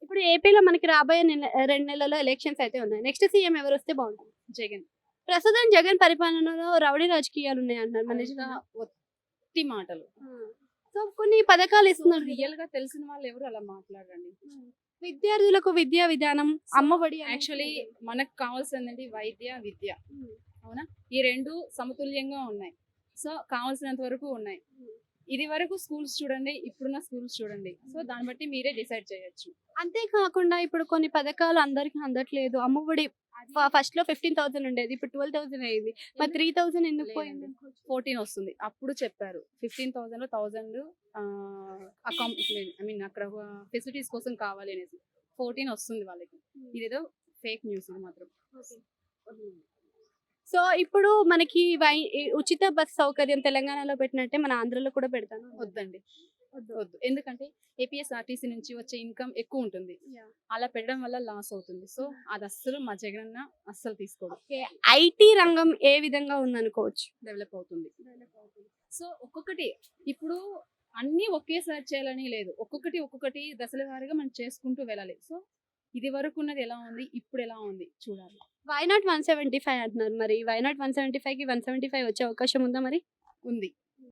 ఇప్పుడు ఏపీలో మనకి రాబోయే 2 నెలల్లో ఎలక్షన్స్ అయితే ఉన్నాయి. నెక్స్ట్ సీఎం ఎవరు వస్తే బాగుంటుంది? జగన్. ప్రస్తుతం జగన్ పరిపాలనలో రౌడీ రాజకీయాలు ఉన్నాయంటున్నారు. మన అదంతా ఒట్టి మాటలు. సో కొన్ని పథకాలు ఇస్తున్నారు కదా. రియల్ గా తెలిసిన వాళ్ళు ఎవరు అలా మాట్లాడండి. విద్యార్థులకు విద్యా విధానం అమ్మఒడి అనేది యాక్చువల్లీ మనకు కావాల్సింది వైద్య విద్య, అవునా? ఈ రెండు సమతుల్యంగా ఉన్నాయి. సో కావాల్సినంత వరకు ఉన్నాయి. ఇది వరకు స్కూల్స్ చూడండి, ఇప్పుడున్న స్కూల్స్ చూడండి. సో దాన్ని బట్టి మీరే డిసైడ్ చేయొచ్చు. అంతేకాకుండా ఇప్పుడు కొన్ని పథకాలు అందరికి అందట్లేదు. అమ్మఒడి ఫస్ట్ లో 15,000 ఉండేది, ఇప్పుడు 12,000 అయింది. మరి 3,000 ఎందుకు పోయింది? 14 వస్తుంది. అప్పుడు చెప్పారు 15,000 లో 1,000 ఐ మీన్ అక్కడ ఫెసిలిటీస్ కోసం కావాలి అనేసి 14 వస్తుంది వాళ్ళకి. ఇదేదో ఫేక్ న్యూస్ ఇది మాత్రం. సో ఇప్పుడు మనకి ఈ ఉచిత బస్ సౌకర్యం తెలంగాణలో పెట్టినట్టే మన ఆంధ్రలో కూడా పెడతాను. వద్దండి, వద్దు. ఎందుకంటే ఏపీఎస్ఆర్టీసీ నుంచి వచ్చే ఇన్కమ్ ఎక్కువ ఉంటుంది. అలా పెట్టడం వల్ల లాస్ అవుతుంది. సో అది అస్సలు మా జగనన్న అస్సలు తీసుకోడు. ఐటీ రంగం ఏ విధంగా ఉందనుకోవచ్చు? డెవలప్ అవుతుంది. సో ఒక్కొక్కటి ఇప్పుడు అన్ని ఒకేసారి చేయాలని లేదు. ఒక్కొక్కటి దశల వారీగా మనం చేసుకుంటూ వెళ్ళాలి. సో ఇది వరకు ఉన్నది ఎలా ఉంది, ఇప్పుడు ఎలా ఉంది చూడాలి. వై నాట్ 175 అంటున్నారు. మరి వై నాట్ 175కి 175 వచ్చే అవకాశం ఉందా? మరి ఉంది.